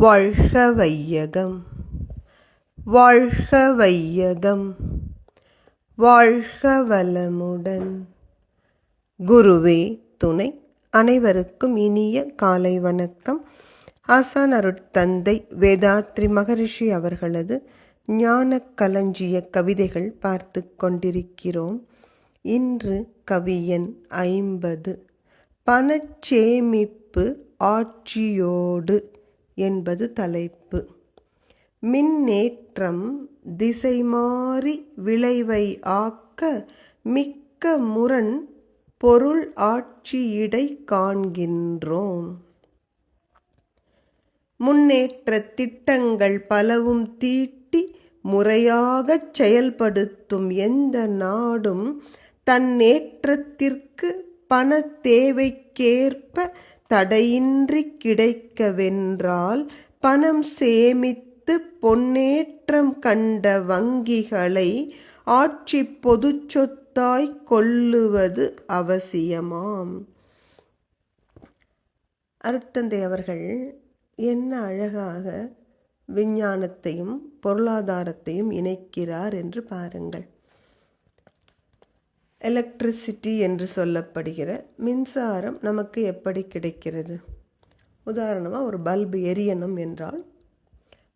வாழ்க வையகம், வாழ்க வையகம், வாழ்க வளமுடன். குருவே துணை. அனைவருக்கும் இனிய காலை வணக்கம். ஆசான் அருட்தந்தை வேதாத்ரி மகரிஷி அவர்களது ஞான களஞ்சிய கவிதைகள் பார்த்து கொண்டிருக்கிறோம். இன்று கவியன் 50 பணச்சேமிப்பு ஆட்சியோடு என்பது தலைப்பு. மின்னேற்றம் திசை மாறி விளைவை ஆக்க மிக்க முரண் பொருள் ஆட்சியிடை காண்கின்றோம். முன்னேற்ற திட்டங்கள் பலவும் தீட்டி முறையாகச் செயல்படுத்தும் எந்த நாடும் தன்னேற்றத்திற்கு பண தேவைக்கேற்ப தடையின்றி கிடைக்கவென்றால் பணம் சேமித்து பொன்னேற்றம் கண்ட வங்கிகளை ஆட்சி பொது சொத்தாய் கொள்ளுவது அவசியமாம். அருட்தந்தை அவர்கள் என்ன அழகாக விஞ்ஞானத்தையும் பொருளாதாரத்தையும் இணைக்கிறார் என்று பாருங்கள். எலக்ட்ரிசிட்டி என்று சொல்லப்படுகிற மின்சாரம் நமக்கு எப்படி கிடைக்கிறது? உதாரணமாக ஒரு பல்பு எரியணும் என்றால்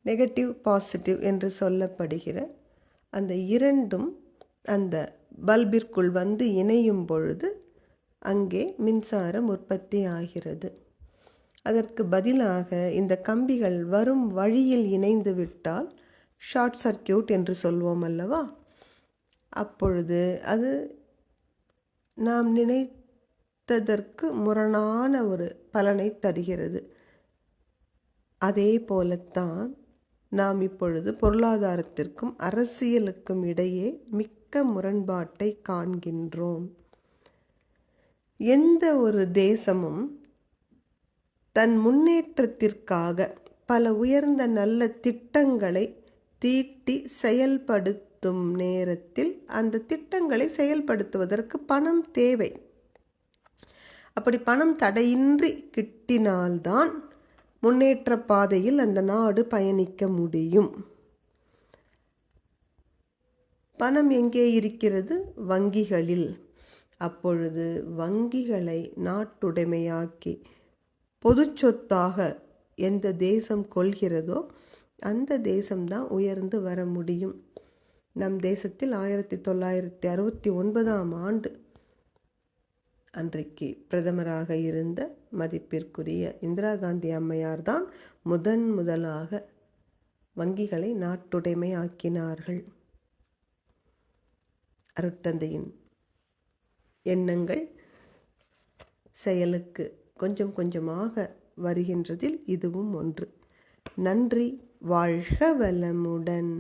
நெகட்டிவ் பாசிட்டிவ் என்று சொல்லப்படுகிற அந்த இரண்டும் அந்த பல்பிற்குள் வந்து இணையும் பொழுது அங்கே மின்சாரம் உற்பத்தி ஆகிறது. அதற்கு பதிலாக இந்த கம்பிகள் வரும் வழியில் இணைந்து விட்டால் ஷார்ட் சர்க்கியூட் என்று சொல்வோம் அல்லவா? அப்பொழுது அது நாம் நினைத்ததற்கு முரணான ஒரு பலனை தருகிறது. அதே போலத்தான் நாம் இப்பொழுது பொருளாதாரத்திற்கும் அரசியலுக்கும் இடையே மிக்க முரண்பாட்டை காண்கின்றோம். எந்த ஒரு தேசமும் தன் முன்னேற்றத்திற்காக பல உயர்ந்த நல்ல திட்டங்களை தீட்டி செயல்படுத்தும் நேரத்தில் அந்த திட்டங்களை செயல்படுத்துவதற்கு பணம் தேவை. அப்படி பணம் தடையின்றி கிட்டினால்தான் முன்னேற்ற பாதையில் அந்த நாடு பயணிக்க முடியும். பணம் எங்கே இருக்கிறது? வங்கிகளில். அப்பொழுது வங்கிகளை நாட்டுடைமையாக்கி பொது சொத்தாக எந்த தேசம் கொள்கிறதோ அந்த தேசம்தான் உயர்ந்து வர முடியும். நம் தேசத்தில் 1969ஆம் ஆண்டு அன்றைக்கு பிரதமராக இருந்த மதிப்பிற்குரிய இந்திரா காந்தி அம்மையார் தான் முதலாக வங்கிகளை நாட்டுடைமை ஆக்கினார்கள். அருட்தந்தையின் எண்ணங்கள் செயலுக்கு கொஞ்சம் கொஞ்சமாக வருகின்றதில் இதுவும் ஒன்று. நன்றி. வாழ்க வளமுடன்.